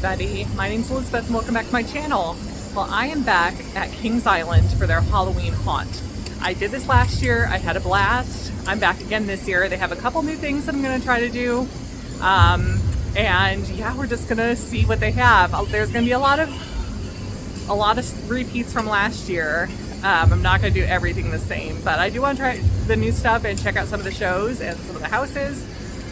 everybody. My name's Elizabeth and welcome back to my channel. Well, I am back at Kings Island for their Halloween haunt. I did this last year. I had a blast. I'm back again this year. They have a couple new things that I'm going to try to do. And yeah, we're just going to see what they have. There's going to be a lot of repeats from last year. I'm not going to do everything the same, but I do want to try the new stuff and check out some of the shows and some of the houses.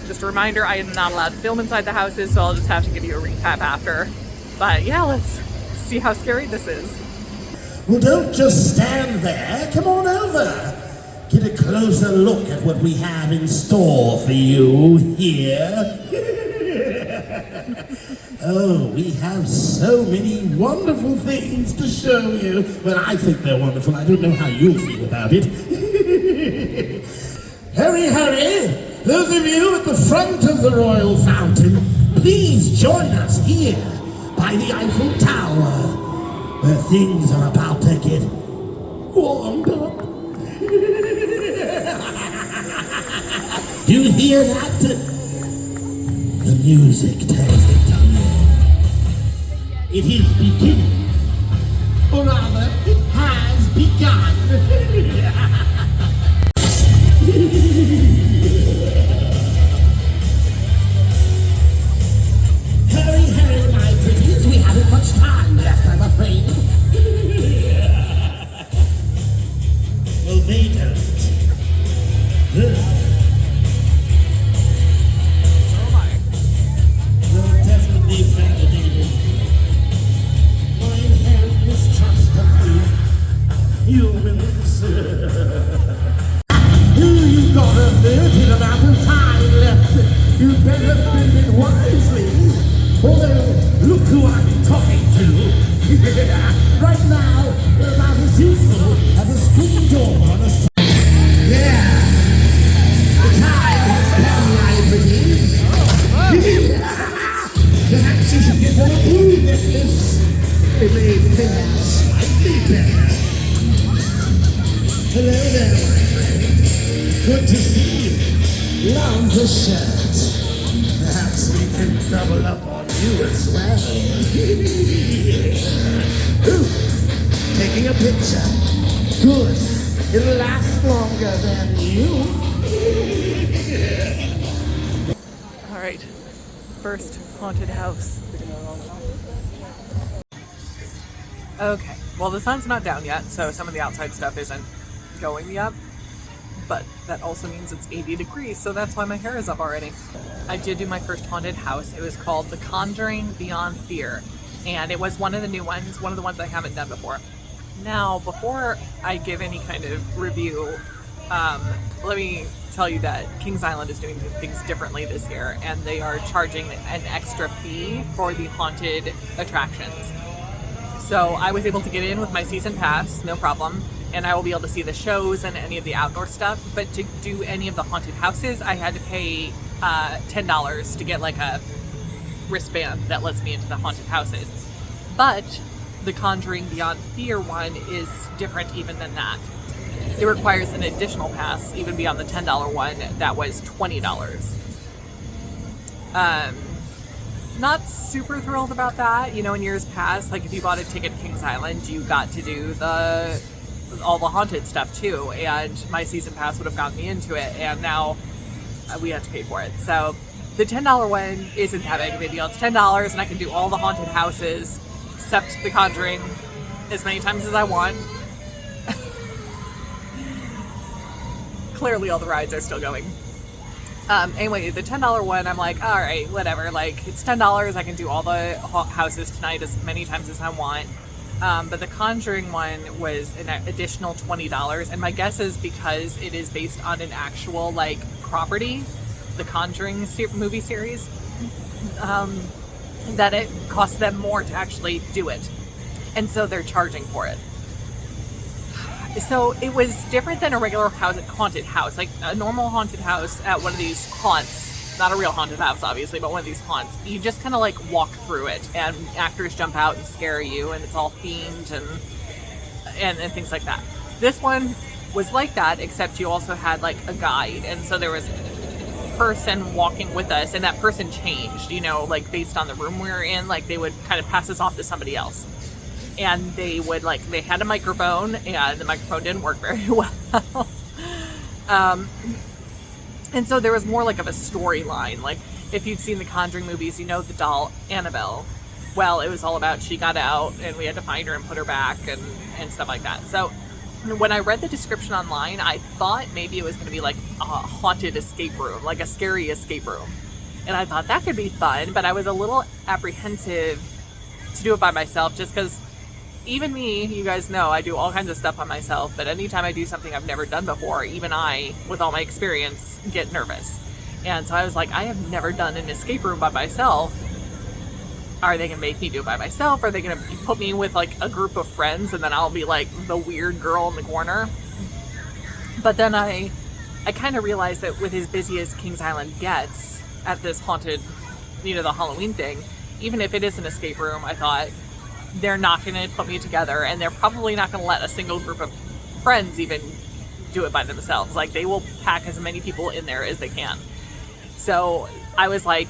Just a reminder, I am not allowed to film inside the houses, so I'll just have to give you a recap after. But yeah, let's see how scary this is. Well, don't just stand there. Come on over. Get a closer look at what we have in store for you here. Oh, we have so many wonderful things to show you. Well, I think they're wonderful. I don't know how you feel about it. Hurry, hurry! Those of you at the front of the Royal Fountain, please join us here by the Eiffel Tower, where things are about to get warmed up. Do you hear that? The music tells the time. It is beginning. Or rather, it has begun. Hurry, my pretties, we haven't much time left, I'm afraid. Well, they don't. They'll definitely validated my inherent mistrust of you humans. You've got a limited amount of time left. You better spend it wisely. Although, look who I'm talking to. Right now, we're about as useful as a screen door on a side. Yeah! The time has come, my pretties. Perhaps you should get more blue necklace. It may feel slightly better. Hello there, my friend. Good to see you. Love the shirt. Perhaps we can double up on you as well. Ooh, taking a picture. Good. It'll last longer than you. All right, first haunted house. Okay, well the sun's not down yet, so some of the outside stuff isn't going yet. But that also means it's 80 degrees, so that's why my hair is up already. I did do my first haunted house. It was called The Conjuring Beyond Fear, and it was one of the new ones, one of the ones I haven't done before. Now, before I give any kind of review, let me tell you that Kings Island is doing things differently this year, and they are charging an extra fee for the haunted attractions. So I was able to get in with my season pass, no problem. And I will be able to see the shows and any of the outdoor stuff. But to do any of the haunted houses, I had to pay $10 to get like a wristband that lets me into the haunted houses. But the Conjuring Beyond Fear one is different even than that. It requires an additional pass, even beyond the $10 one, that was $20. Not super thrilled about that. You know, in years past, like if you bought a ticket to Kings Island, you got to do all the haunted stuff too, and my season pass would have gotten me into it, and now we have to pay for it. So the $10 one isn't that big of a deal. It's $10 and I can do all the haunted houses except The Conjuring as many times as I want. Clearly all the rides are still going. Anyway, the $10 one, I'm like, all right, whatever, like it's $10, I can do all the houses tonight as many times as I want. But the Conjuring one was an additional $20, and my guess is because it is based on an actual like property, the Conjuring movie series, that it costs them more to actually do it, and so they're charging for it. So it was different than a regular haunted house, like a normal haunted house at one of these haunts. Not a real haunted house, obviously, but one of these haunts. You just kind of like walk through it, and actors jump out and scare you, and it's all themed and things like that. This one was like that, except you also had like a guide, and so there was person walking with us, and that person changed, you know, like based on the room we were in. Like they would kind of pass us off to somebody else, and they would like, they had a microphone, and the microphone didn't work very well. And so there was more like of a storyline. Like if you've seen the Conjuring movies, you know the doll Annabelle. Well, it was all about she got out and we had to find her and put her back and stuff like that. So when I read the description online, I thought maybe it was going to be like a haunted escape room, like a scary escape room. And I thought that could be fun, but I was a little apprehensive to do it by myself, just because even me, you guys know, I do all kinds of stuff by myself, but anytime I do something I've never done before, even I, with all my experience, get nervous. And so I was like, I have never done an escape room by myself. Are they going to make me do it by myself? Are they going to put me with like a group of friends and then I'll be like the weird girl in the corner? But then I kind of realized that with as busy as Kings Island gets at this haunted, you know, the Halloween thing, even if it is an escape room, I thought, they're not going to put me together, and they're probably not going to let a single group of friends even do it by themselves. Like they will pack as many people in there as they can. So I was like,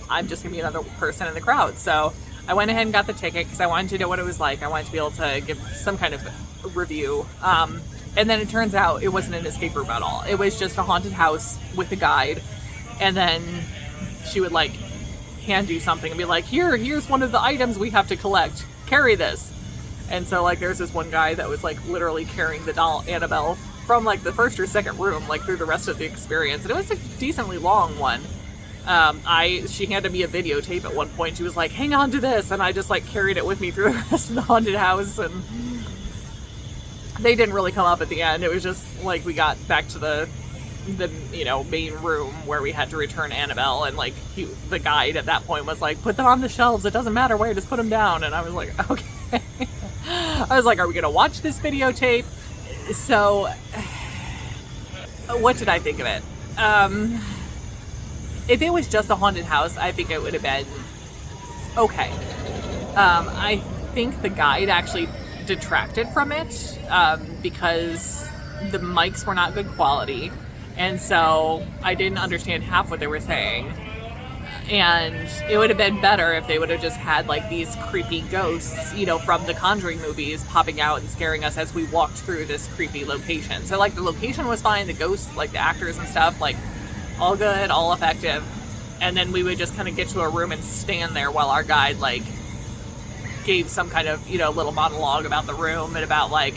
I'm just going to be another person in the crowd. So I went ahead and got the ticket because I wanted to know what it was like. I wanted to be able to give some kind of review. And then it turns out it wasn't an escape room at all. It was just a haunted house with a guide. And then she would like hand you something and be like, here's one of the items we have to collect. Carry this. And so like there's this one guy that was like literally carrying the doll Annabelle from like the first or second room, like through the rest of the experience. And it was a decently long one. She handed me a videotape at one point. She was like, hang on to this. And I just like carried it with me through the rest of the haunted house. And they didn't really come up at the end. It was just like we got back to the you know, main room where we had to return Annabelle, and like the guide at that point was like, put them on the shelves, it doesn't matter where, just put them down. And I was like, okay. I was like, are we gonna watch this videotape? So what did I think of it? If it was just a haunted house, I think it would have been okay. I think the guide actually detracted from it because the mics were not good quality. And so I didn't understand half what they were saying. And it would have been better if they would have just had like these creepy ghosts, you know, from the Conjuring movies popping out and scaring us as we walked through this creepy location. So like the location was fine, the ghosts, like the actors and stuff, like all good, all effective. And then we would just kind of get to a room and stand there while our guide like gave some kind of, you know, little monologue about the room and about like,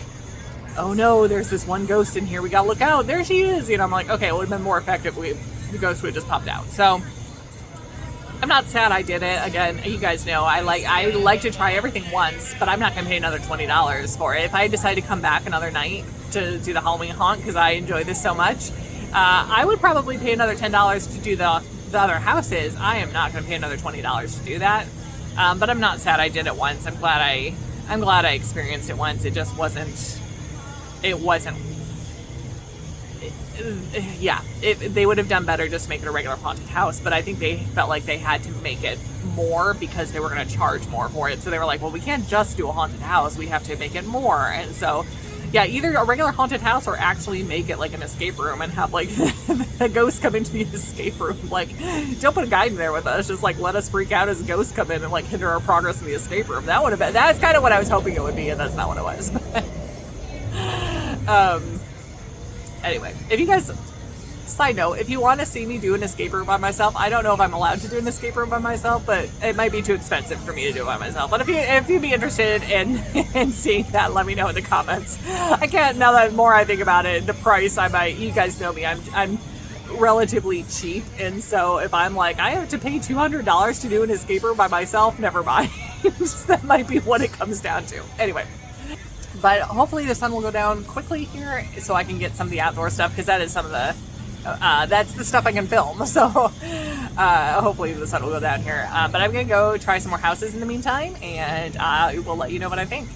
oh no, there's this one ghost in here, we gotta look out, there she is. You know, I'm like, okay, it would have been more effective if the ghost would have just popped out. So I'm not sad I did it. Again, you guys know I like to try everything once, but I'm not gonna pay another $20 for it. If I decide to come back another night to do the Halloween haunt because I enjoy this so much, I would probably pay another $10 to do the other houses. I am not gonna pay another $20 to do that. But I'm not sad I did it once. I'm glad I experienced it once. It just wasn't. They would have done better just to make it a regular haunted house, but I think they felt like they had to make it more because they were going to charge more for it. So they were like, well, we can't just do a haunted house, we have to make it more. And so yeah, either a regular haunted house or actually make it like an escape room and have like a ghost come into the escape room. Like, don't put a guide in there with us, just like let us freak out as ghosts come in and like hinder our progress in the escape room. That would have been, that's kind of what I was hoping it would be, and that's not what it was. Anyway, if you guys, side note, if you want to see me do an escape room by myself, I don't know if I'm allowed to do an escape room by myself, but it might be too expensive for me to do it by myself. But if you'd be interested in seeing that, let me know in the comments. I can't, now that more I think about it, the price, you guys know me, I'm relatively cheap, and so if I'm like, I have to pay $200 to do an escape room by myself, never mind. That might be what it comes down to. Anyway. But hopefully the sun will go down quickly here so I can get some of the outdoor stuff, because that is some of the, that's the stuff I can film. So hopefully the sun will go down here. But I'm going to go try some more houses in the meantime, and I will let you know what I think.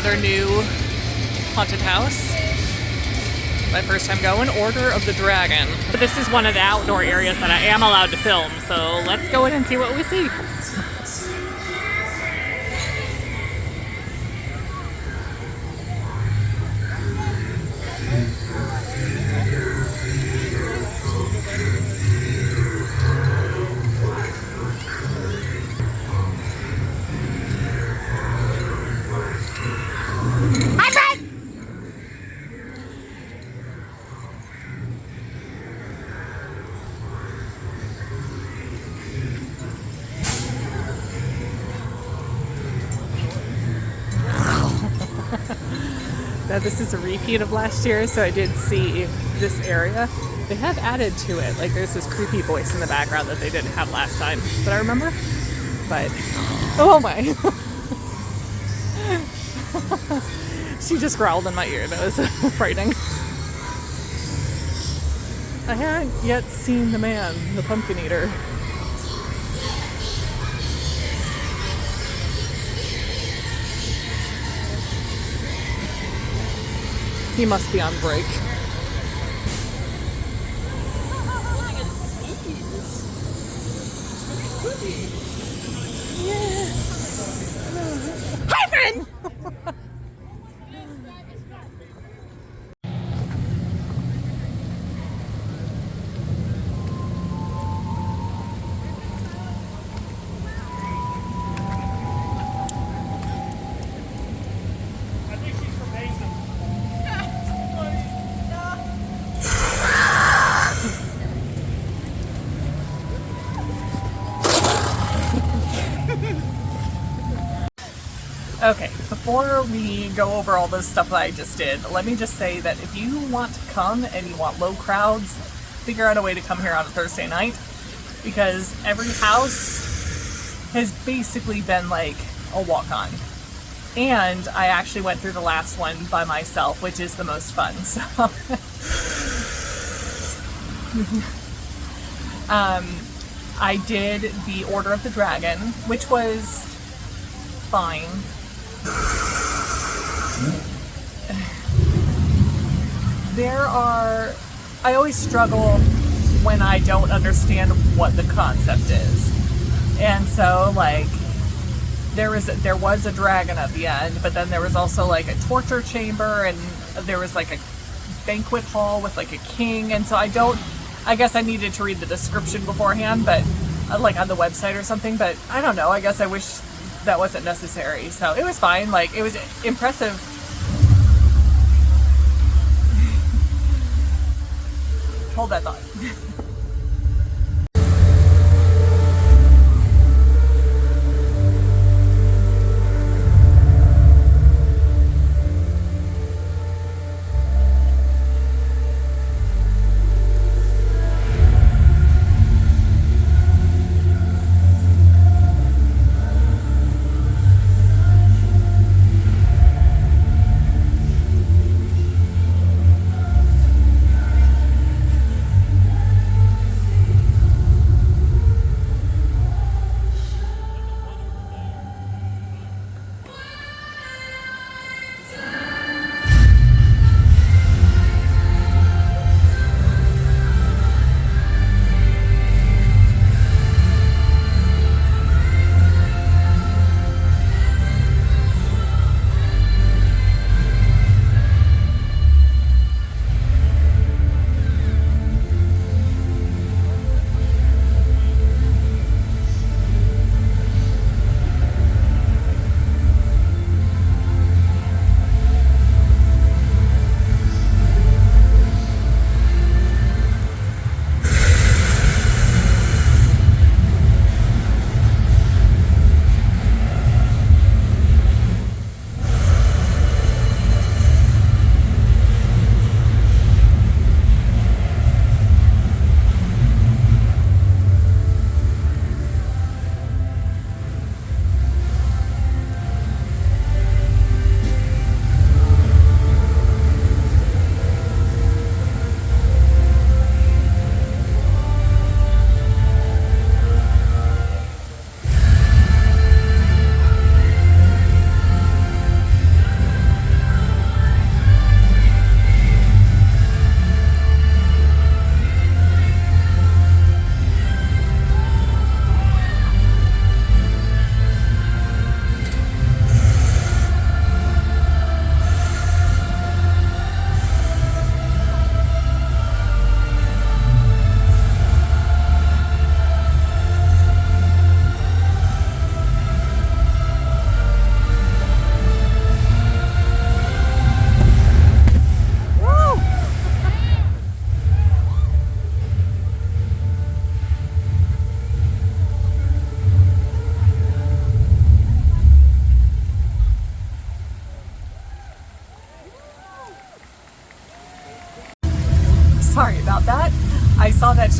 other new haunted house. My first time going, Order of the Dragon. But this is one of the outdoor areas that I am allowed to film, so let's go in and see what we see. Now this is a repeat of last year, so I did see this area. They have added to it, like there's this creepy voice in the background that they didn't have last time that I remember. But, oh my. She just growled in my ear, that was frightening. I haven't yet seen the man, the pumpkin eater. He must be on break. Hi, friend! Okay, before we go over all this stuff that I just did, let me just say that if you want to come and you want low crowds, figure out a way to come here on a Thursday night, because every house has basically been like a walk-on. And I actually went through the last one by myself, which is the most fun. So I did the Order of the Dragon, which was fine. I always struggle when I don't understand what the concept is. And so like there was a dragon at the end, but then there was also like a torture chamber, and there was like a banquet hall with like a king, and so I guess I needed to read the description beforehand, but like on the website or something, but I don't know, I guess I wish that wasn't necessary. So it was fine, like it was impressive. Hold that thought.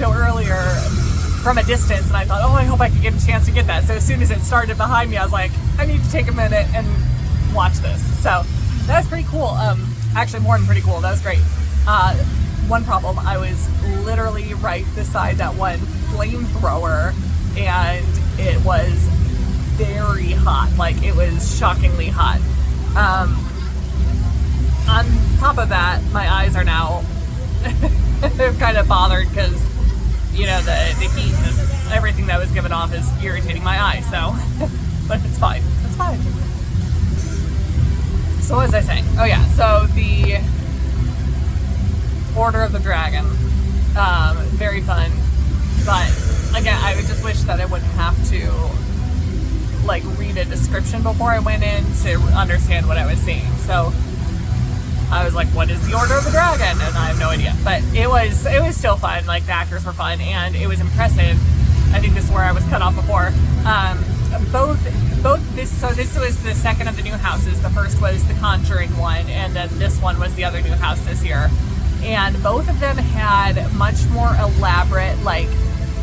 show earlier from a distance, and I thought, oh, I hope I could get a chance to get that. So as soon as it started behind me, I was like, I need to take a minute and watch this. So that was pretty cool. Actually, more than pretty cool. That was great. One problem, I was literally right beside that one flamethrower, and it was very hot. Like, it was shockingly hot. On top of that, my eyes are now kind of bothered because, you know, the heat and everything that was given off is irritating my eyes. So, but it's fine. It's fine. So what was I saying? Oh yeah, so the Order of the Dragon, very fun, but again, I would just wish that I wouldn't have to like read a description before I went in to understand what I was seeing. So I was like, what is the Order of the Dragon? And I have no idea, but it was still fun. Like, the actors were fun, and it was impressive. I think this is where I was cut off before. This was the second of the new houses. The first was the Conjuring one, and then this one was the other new house this year. And both of them had much more elaborate, like,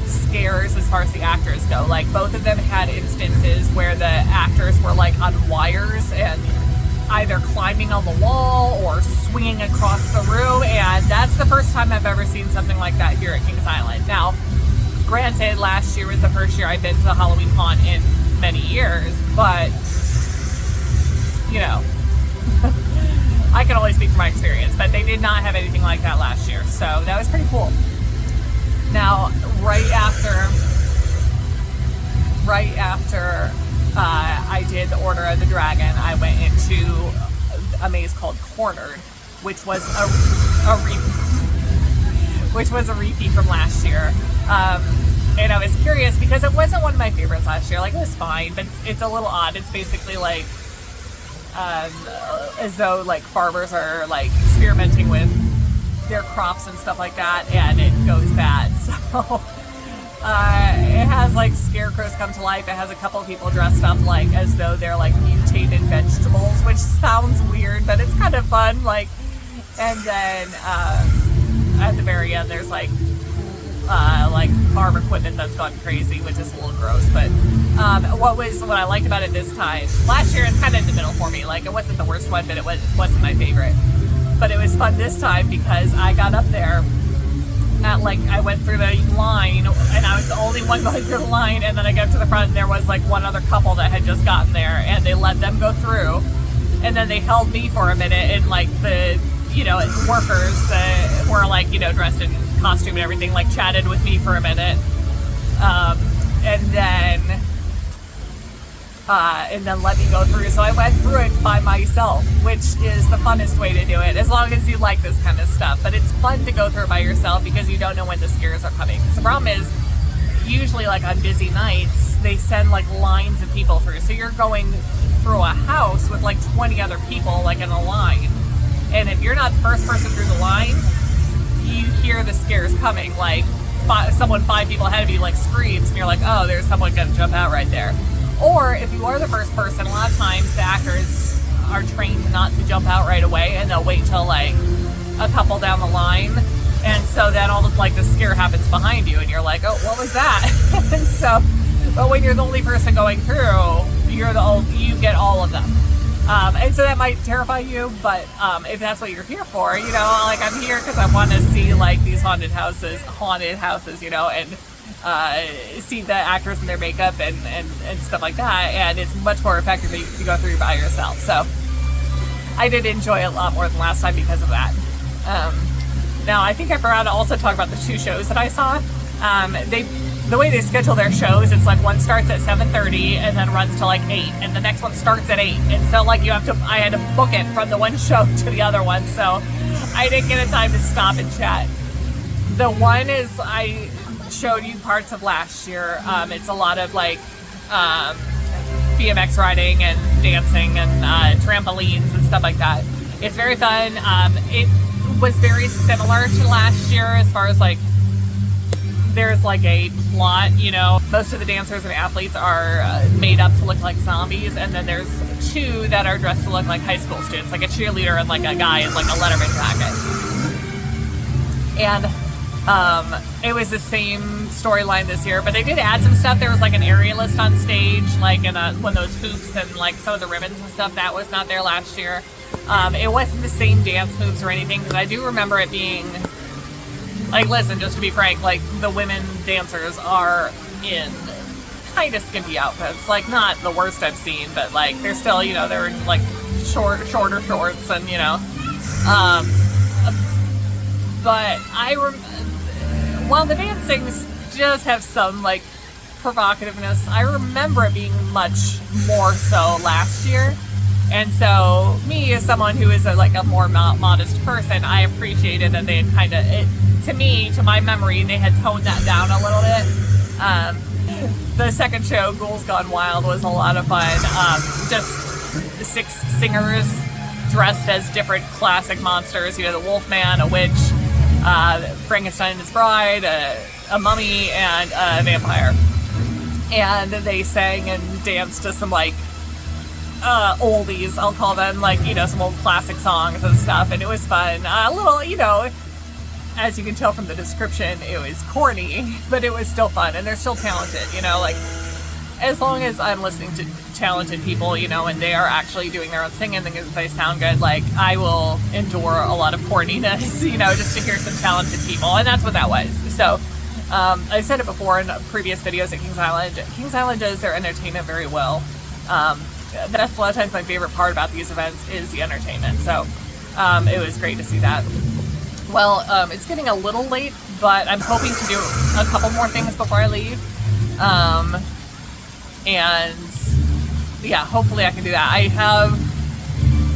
scares as far as the actors go. Like, both of them had instances where the actors were, like, on wires and either climbing on the wall or swinging across the room, and that's the first time I've ever seen something like that here at Kings Island. Now, granted, last year was the first year I've been to the Halloween Haunt in many years, but, you know, I can only speak from my experience, but they did not have anything like that last year, so that was pretty cool. Now, right after I did the Order of the Dragon, I went into a maze called Cornered, which was a repeat from last year. And I was curious because it wasn't one of my favorites last year. Like, it was fine, but it's a little odd. It's basically like as though like farmers are like experimenting with their crops and stuff like that, and it goes bad. So it has like scarecrows come to life. It has a couple of people dressed up like as though they're like mutated vegetables, which sounds weird, but it's kind of fun. Like, and then at the very end, there's like farm equipment that's gone crazy, which is a little gross. But what I liked about it this time, last year is kind of in the middle for me. Like, it wasn't the worst one, but it wasn't my favorite. But it was fun this time because I got up there at I went through the line, and I was the only one going through the line, and then I got to the front, and there was like one other couple that had just gotten there, and they let them go through, and then they held me for a minute, and like the workers that were like dressed in costume and everything like chatted with me for a minute, and then let me go through. So I went through it by myself, which is the funnest way to do it, as long as you like this kind of stuff. But it's fun to go through it by yourself because you don't know when the scares are coming. Because the problem is, usually like on busy nights, they send like lines of people through. So you're going through a house with like 20 other people like in a line. And if you're not the first person through the line, you hear the scares coming. Like someone 5 people ahead of you like screams, and you're like, oh, there's someone gonna jump out right there. Or if you are the first person, a lot of times the actors are trained not to jump out right away, and they'll wait till like a couple down the line, and so then all of like the scare happens behind you, and you're like, oh, what was that? And so, but when you're the only person going through, you get all of them, and so that might terrify you. But if that's what you're here for, like I'm here because I want to see like these haunted houses, and see the actors in their makeup and stuff like that, and it's much more effective if you go through by yourself. So I did enjoy it a lot more than last time because of that. Now I think I forgot to also talk about the 2 shows that I saw. The way they schedule their shows, it's like one starts at 7:30 and then runs to like 8, and the next one starts at 8, and so like I had to book it from the one show to the other one, so I didn't get a time to stop and chat. The one is I showed you parts of last year. It's a lot of like BMX riding and dancing and trampolines and stuff like that. It's very fun. It was very similar to last year as far as like there's like a plot, most of the dancers and athletes are made up to look like zombies, and then there's 2 that are dressed to look like high school students, like a cheerleader and like a guy in like a Letterman jacket. And It was the same storyline this year, but they did add some stuff. There was like an aerialist on stage, like in one of those hoops and like some of the ribbons and stuff. That was not there last year. It wasn't the same dance moves or anything, because I do remember it being like, listen, just to be frank, like the women dancers are in kind of skimpy outfits. Like not the worst I've seen, but like they're still, you know, they're in like shorter shorts and, you know. But while the dancings just have some like provocativeness, I remember it being much more so last year. And so me, as someone who is like a more modest person, I appreciated that they had kind of, to my memory, they had toned that down a little bit. The second show, Ghouls Gone Wild, was a lot of fun. Just 6 singers dressed as different classic monsters. You know, the Wolfman, a witch, Frankenstein and his bride, a mummy, and a vampire. And they sang and danced to some like oldies, I'll call them, like, you know, some old classic songs and stuff, and it was fun. A little, you know, as you can tell from the description, it was corny, but it was still fun, and they're still talented, you know, like, as long as I'm listening to talented people, you know, and they are actually doing their own singing, and they sound good, like, I will endure a lot of corniness, you know, just to hear some talented people, and that's what that was. So, I said it before in previous videos at Kings Island. Kings Island does their entertainment very well. That's a lot of times my favorite part about these events is the entertainment. So it was great to see that. Well, it's getting a little late, but I'm hoping to do a couple more things before I leave. And yeah, hopefully I can do that. I have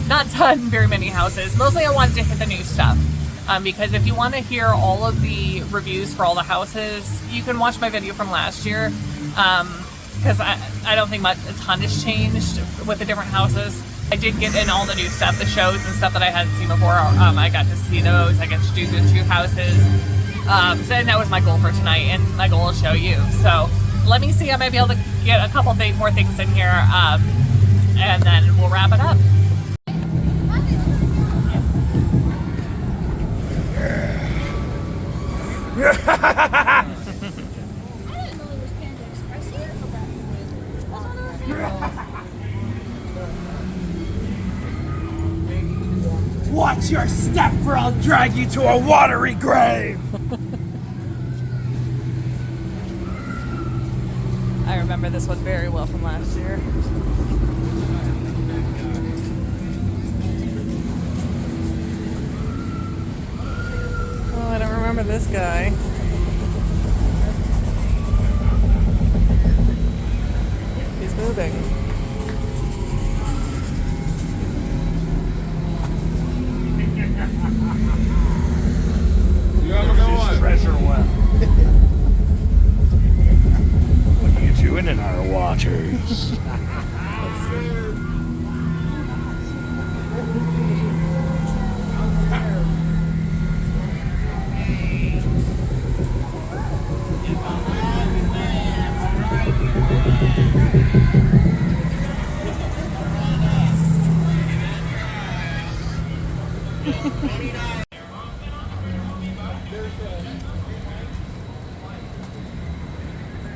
not done very many houses. Mostly I wanted to hit the new stuff. Because if you want to hear all of the reviews for all the houses, you can watch my video from last year. Because I don't think a ton has changed with the different houses. I did get in all the new stuff, the shows and stuff that I hadn't seen before. I got to see those. I got to do the 2 houses. So that was my goal for tonight, and my goal is to show you. So let me see, I might be able to get a couple more things in here, and then we'll wrap it up. Watch your step, or I'll drag you to a watery grave! I remember this one very well from last year. Oh, I don't remember this guy. He's moving. Treasure well. What are you doing in our waters?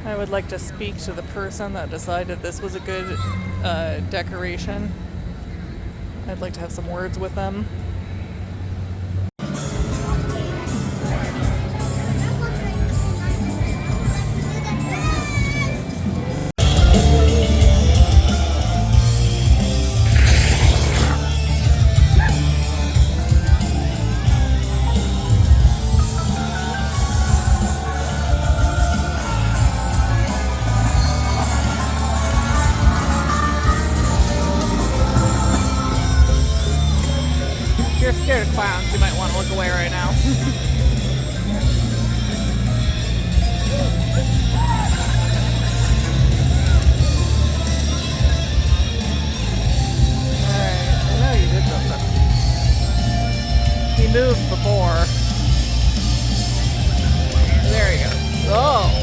I would like to speak to the person that decided this was a good decoration. I'd like to have some words with them. If you're scared of clowns, you might want to look away right now. Alright, I know you did something. He moved before. There he goes. Oh!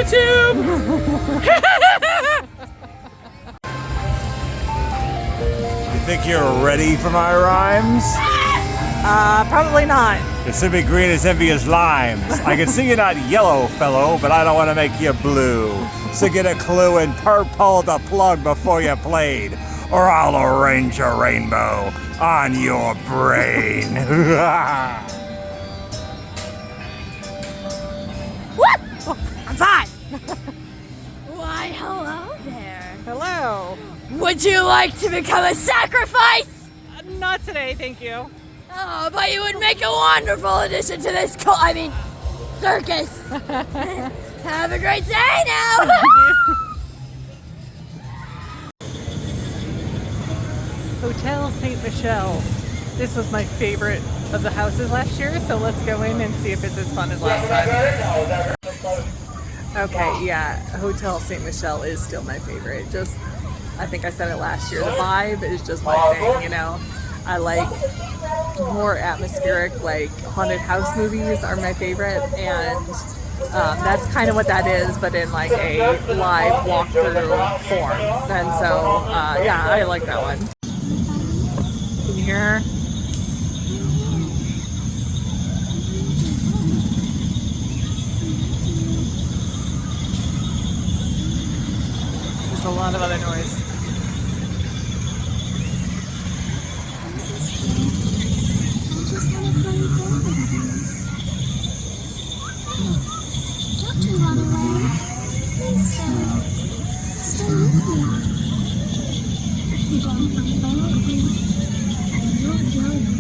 YouTube! You think you're ready for my rhymes? Probably not. Pacific green is envious limes. I can see you're not yellow, fellow, but I don't want to make you blue. So get a clue and pull the plug before you played, or I'll arrange a rainbow on your brain. What? I'm fine. Why, hello there. Hello. Would you like to become a sacrifice? Not today, thank you. Oh, but you would make a wonderful addition to this circus. Have a great day now. Hotel Saint Michel. This was my favorite of the houses last year, so let's go in and see if it's as fun as last time. Okay, yeah, Hotel Saint Michel is still my favorite. Just, I think I said it last year, the vibe is just my thing, you know? I like more atmospheric, like haunted house movies are my favorite, and that's kind of what that is, but in like a live walkthrough form. And so, yeah, I like that one. Can you hear her? There's a lot of other noise. Don't you run away? Please stay. Stay with me. You don't run away with me. You'll kill me.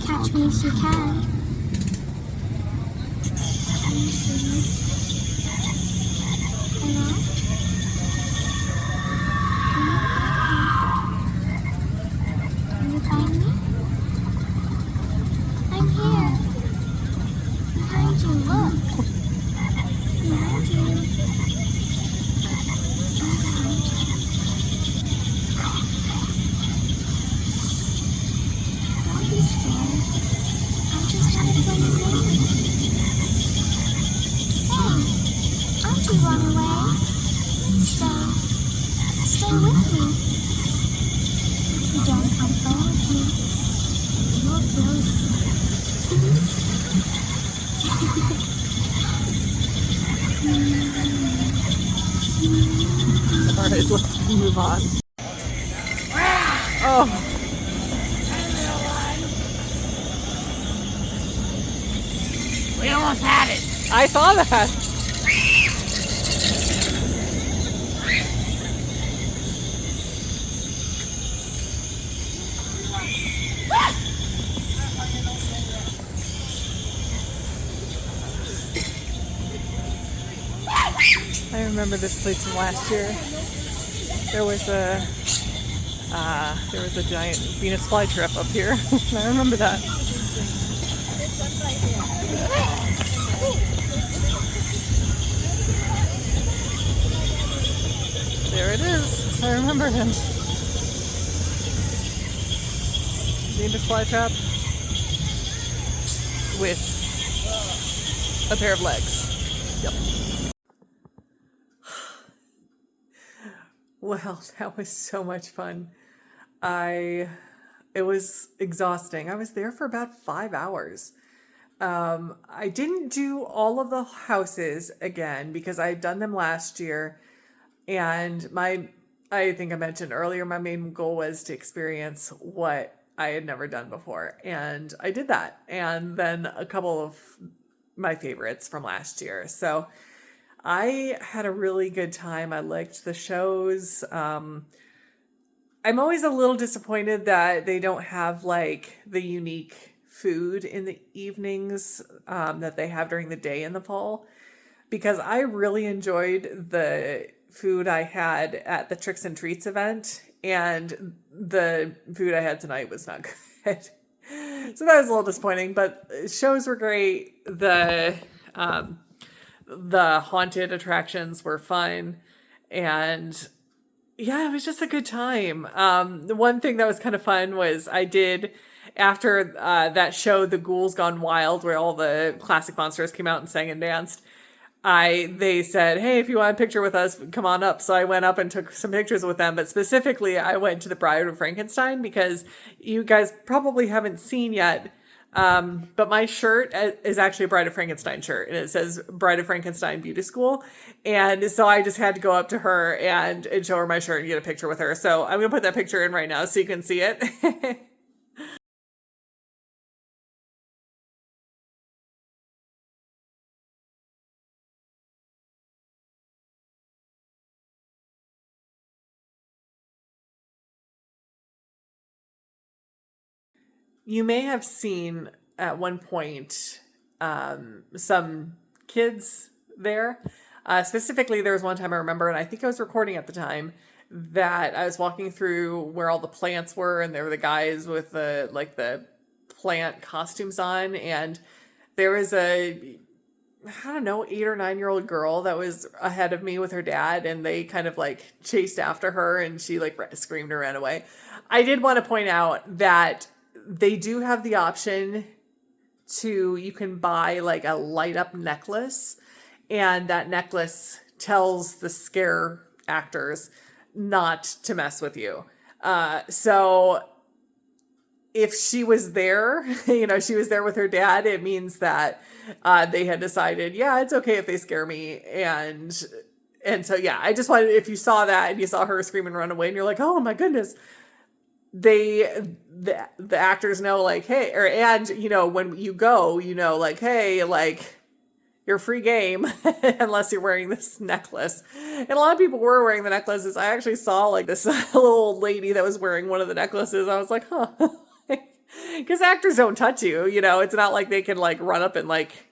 Catch me if you can. Can you see me? Hello? Can you find me? I'm here. Behind you, look. Behind you. Don't be scared. I just had to run away. Hey, don't you run away. Stay. Stay with me. If you don't come play with me, you'll kill me. Alright, let's move on. Oh. We almost had it. I saw that. I remember this place from last year. There was a giant Venus flytrap up here. I remember that. There it is. I remember him. Venus flytrap with a pair of legs. Yep. Well, that was so much fun. It was exhausting. I was there for about 5 hours. I didn't do all of the houses again because I had done them last year. And I think I mentioned earlier, my main goal was to experience what I had never done before. And I did that. And then a couple of my favorites from last year. So I had a really good time. I liked the shows. I'm always a little disappointed that they don't have like the unique food in the evenings that they have during the day in the fall, because I really enjoyed the food I had at the Tricks and Treats event, and the food I had tonight was not good. So that was a little disappointing, but shows were great. The haunted attractions were fun, and yeah, it was just a good time. The one thing that was kind of fun was I did, after that show, The Ghouls Gone Wild, where all the classic monsters came out and sang and danced, they said, hey, if you want a picture with us, come on up. So I went up and took some pictures with them. But specifically, I went to the Bride of Frankenstein because you guys probably haven't seen yet. But my shirt is actually a Bride of Frankenstein shirt, and it says Bride of Frankenstein Beauty School. And so I just had to go up to her and show her my shirt and get a picture with her. So I'm going to put that picture in right now so you can see it. You may have seen at one point some kids there. Specifically, there was one time I remember, and I think I was recording at the time, that I was walking through where all the plants were, and there were the guys with the plant costumes on, and there was I don't know, 8 or 9 year old girl that was ahead of me with her dad, and they kind of like chased after her, and she like screamed and ran away. I did want to point out that they do have the option you can buy like a light up necklace, and that necklace tells the scare actors not to mess with you. So if she was there, she was there with her dad, it means that they had decided, yeah, it's okay if they scare me. And so, yeah, I just wanted, if you saw that and you saw her scream and run away and you're like, oh my goodness, the actors know, like, hey, and when you go, like, hey, like, you're free game unless you're wearing this necklace. And a lot of people were wearing the necklaces. I actually saw like this little old lady that was wearing one of the necklaces. I was like, huh. Because actors don't touch you, it's not like they can like run up and like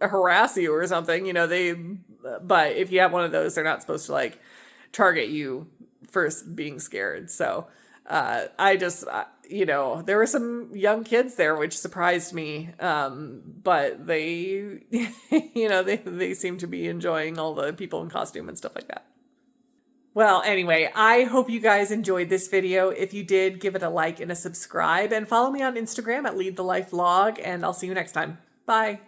harass you or something, but if you have one of those, they're not supposed to like target you for being scared. So there were some young kids there, which surprised me. But they, they seem to be enjoying all the people in costume and stuff like that. Well, anyway, I hope you guys enjoyed this video. If you did, give it a like and a subscribe, and follow me on Instagram at Lead the Life Vlog, and I'll see you next time. Bye.